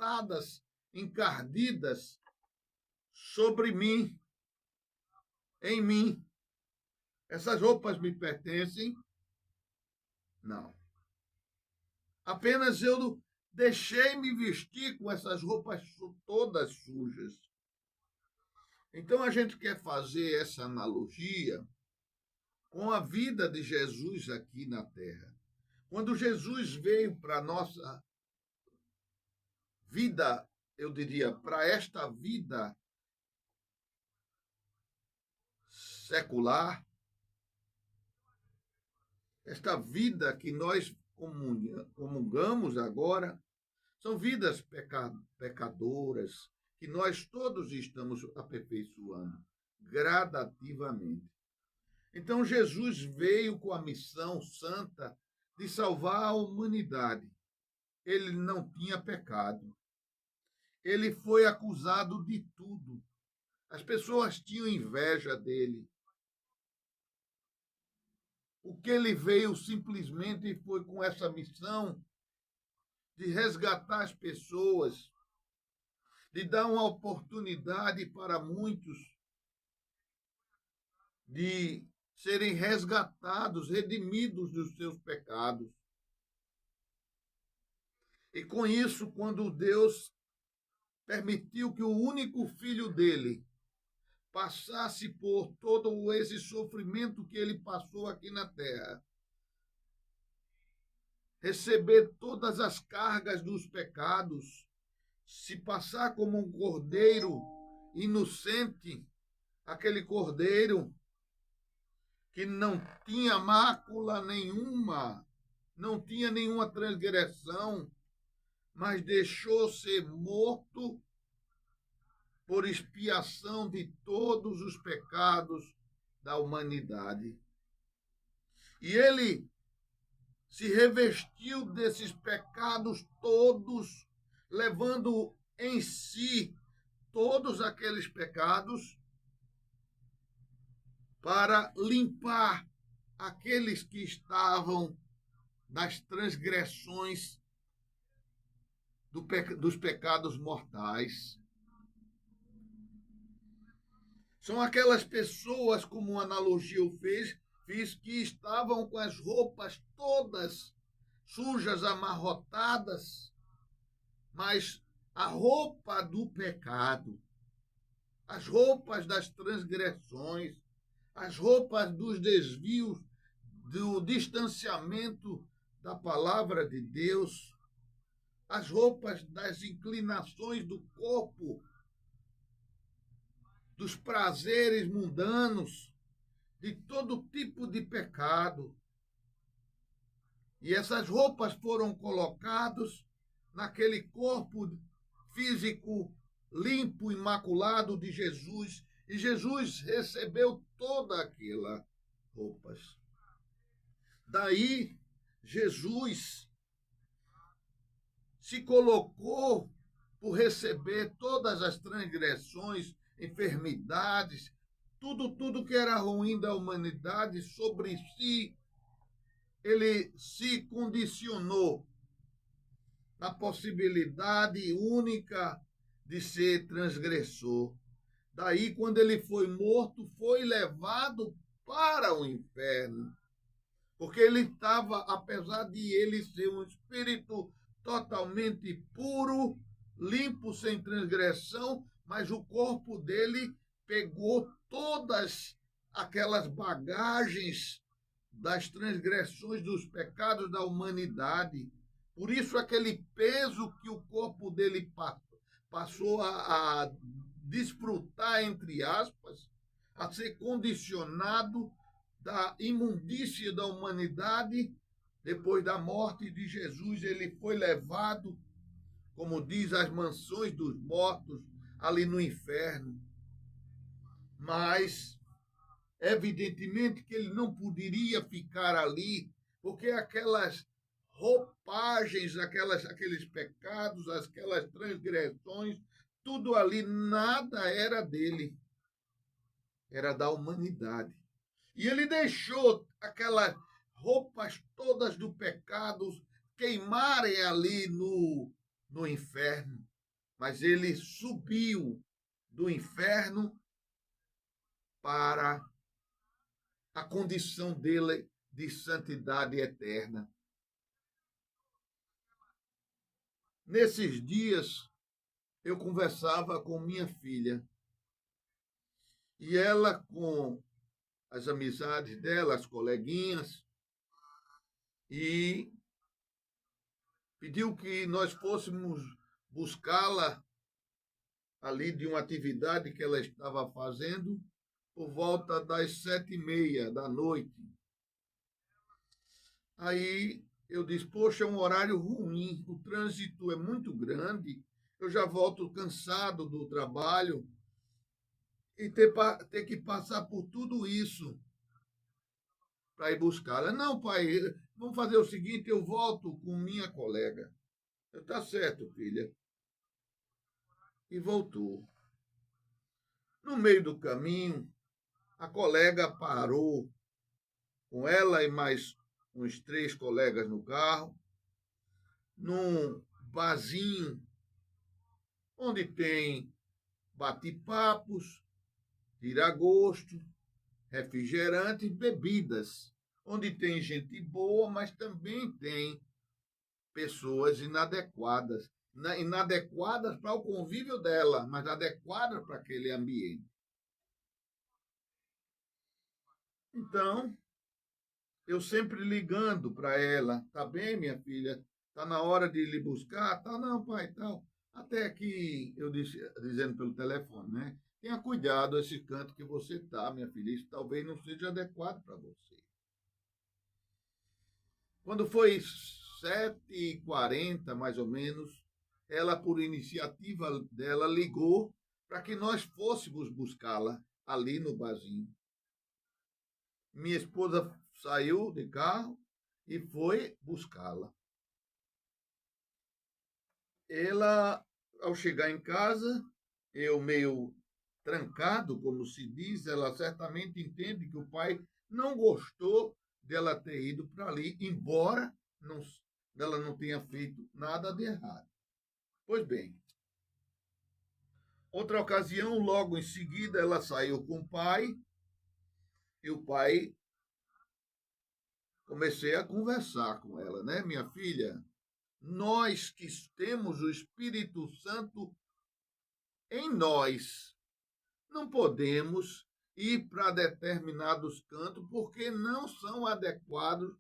amarrotadas, encardidas sobre mim, em mim. Essas roupas me pertencem? Não. Apenas eu deixei me vestir com essas roupas todas sujas. Então a gente quer fazer essa analogia com a vida de Jesus aqui na terra. Quando Jesus veio para a nossa vida, eu diria, para esta vida secular, esta vida que nós comungamos agora, são vidas pecadoras que nós todos estamos aperfeiçoando gradativamente. Então Jesus veio com a missão santa de salvar a humanidade. Ele não tinha pecado. Ele foi acusado de tudo. As pessoas tinham inveja dele. O que ele veio simplesmente foi com essa missão de resgatar as pessoas, de dar uma oportunidade para muitos de serem resgatados, redimidos dos seus pecados. E com isso, quando Deus permitiu que o único filho dele passasse por todo esse sofrimento que ele passou aqui na terra, receber todas as cargas dos pecados, se passar como um cordeiro inocente, aquele cordeiro que não tinha mácula nenhuma, não tinha nenhuma transgressão, mas deixou ser morto por expiação de todos os pecados da humanidade. E ele se revestiu desses pecados todos, levando em si todos aqueles pecados para limpar aqueles que estavam nas transgressões dos pecados mortais. São aquelas pessoas, como a analogia eu fiz, que estavam com as roupas todas sujas, amarrotadas, mas a roupa do pecado, as roupas das transgressões, as roupas dos desvios, do distanciamento da palavra de Deus, as roupas das inclinações do corpo, dos prazeres mundanos, de todo tipo de pecado. E essas roupas foram colocadas naquele corpo físico limpo, imaculado de Jesus, e Jesus recebeu todas aquelas roupas. Daí, Jesus se colocou por receber todas as transgressões, enfermidades, tudo que era ruim da humanidade sobre si. Ele se condicionou na possibilidade única de ser transgressor. Daí, quando ele foi morto, foi levado para o inferno. Porque ele estava, apesar de ele ser um espírito totalmente puro, limpo, sem transgressão, mas o corpo dele pegou todas aquelas bagagens das transgressões, dos pecados da humanidade. Por isso, aquele peso que o corpo dele passou a desfrutar, entre aspas, a ser condicionado da imundícia da humanidade. Depois da morte de Jesus, ele foi levado, como diz, às mansões dos mortos, ali no inferno. Mas, evidentemente, que ele não poderia ficar ali, porque aquelas roupagens, aqueles pecados, aquelas transgressões, tudo ali, nada era dele, era da humanidade. E ele deixou aquelas roupas todas do pecado queimarem ali no inferno. mas ele subiu do inferno para a condição dele de santidade eterna. Nesses dias, eu conversava com minha filha e ela, com as amizades dela, as coleguinhas, e pediu que nós fôssemos buscá-la ali de uma atividade que ela estava fazendo por volta das 7h30 da noite. Aí eu disse, poxa, é um horário ruim, o trânsito é muito grande, eu já volto cansado do trabalho e ter que passar por tudo isso para ir buscá-la. Não, pai, vamos fazer o seguinte, eu volto com minha colega. Tá certo, filha. E voltou. No meio do caminho, a colega parou com ela e mais uns 3 colegas no carro, num barzinho onde tem bate-papos, tira-gosto, refrigerantes, bebidas, onde tem gente boa, mas também tem pessoas inadequadas. Inadequadas para o convívio dela, mas adequadas para aquele ambiente. Então, eu sempre ligando para ela, tá bem, minha filha? Tá na hora de lhe buscar? Tá, não, pai, tal. Até que eu disse, dizendo pelo telefone, né? Tenha cuidado esse canto que você tá, minha filha. Isso talvez não seja adequado para você. Quando foi 7h40, mais ou menos, ela, por iniciativa dela, ligou para que nós fôssemos buscá-la ali no barzinho. Minha esposa saiu de carro e foi buscá-la. Ela, ao chegar em casa, eu meio trancado, como se diz, ela certamente entende que o pai não gostou dela ter ido para ali, embora ela não tenha feito nada de errado. Pois bem, outra ocasião, logo em seguida, ela saiu com o pai e o pai comecei a conversar com ela, né, minha filha? Nós que temos o Espírito Santo em nós, não podemos ir para determinados cantos porque não são adequados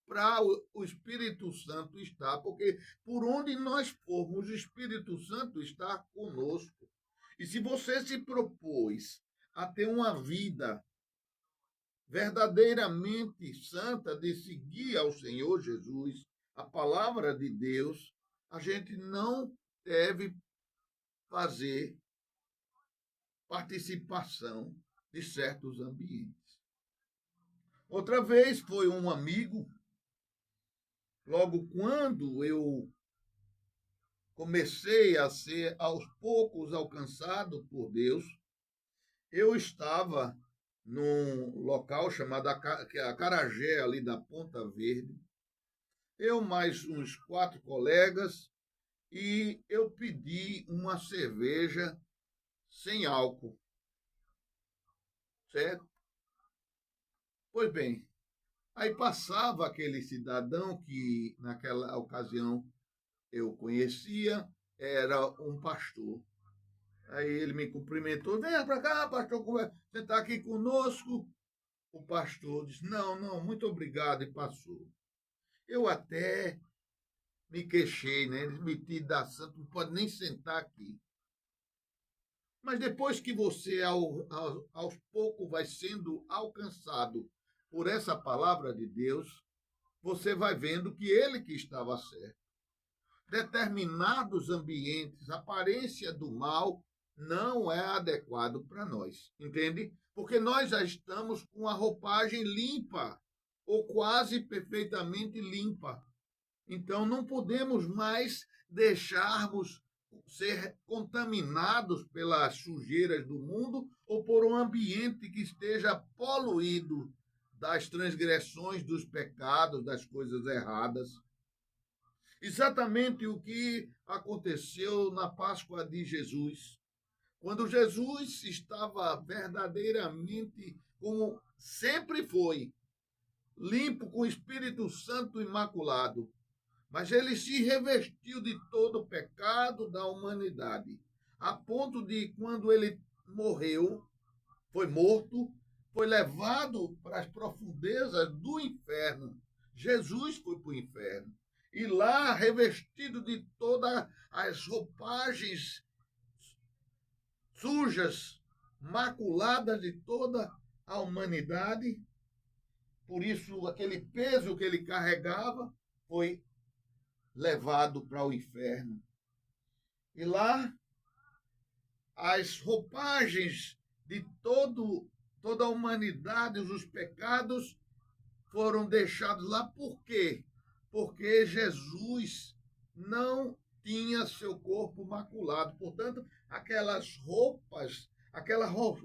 para o Espírito Santo estar, porque por onde nós formos, o Espírito Santo está conosco. E se você se propôs a ter uma vida verdadeiramente santa, de seguir ao Senhor Jesus, a palavra de Deus, a gente não deve fazer participação de certos ambientes. Outra vez foi um amigo, logo quando eu comecei a ser aos poucos alcançado por Deus, eu estava num local chamado Acarajé, ali da Ponta Verde, eu mais uns 4 colegas, e eu pedi uma cerveja sem álcool, certo? Pois bem, aí passava aquele cidadão que naquela ocasião eu conhecia, era um pastor. Aí ele me cumprimentou, venha para cá, pastor, você está aqui conosco? O pastor disse, não, não, muito obrigado, e passou. Eu até me queixei, né? Metido da santa, não pode nem sentar aqui. Mas depois que você, aos poucos, vai sendo alcançado por essa palavra de Deus, você vai vendo que ele que estava certo. Determinados ambientes, a aparência do mal não é adequado para nós, entende? Porque nós já estamos com a roupagem limpa, ou quase perfeitamente limpa. Então não podemos mais deixarmos ser contaminados pelas sujeiras do mundo ou por um ambiente que esteja poluído das transgressões, dos pecados, das coisas erradas. Exatamente o que aconteceu na Páscoa de Jesus. Quando Jesus estava verdadeiramente, como sempre foi, limpo com o Espírito Santo imaculado, mas ele se revestiu de todo o pecado da humanidade, a ponto de, quando ele morreu, foi morto, foi levado para as profundezas do inferno. Jesus foi para o inferno. E lá, revestido de todas as roupagens sujas, maculadas de toda a humanidade, por isso aquele peso que ele carregava foi levado para o inferno. E lá as roupagens de toda a humanidade, os pecados foram deixados lá. Por quê? Porque Jesus não tinha seu corpo maculado. Portanto, aquelas roupas, aquela roupa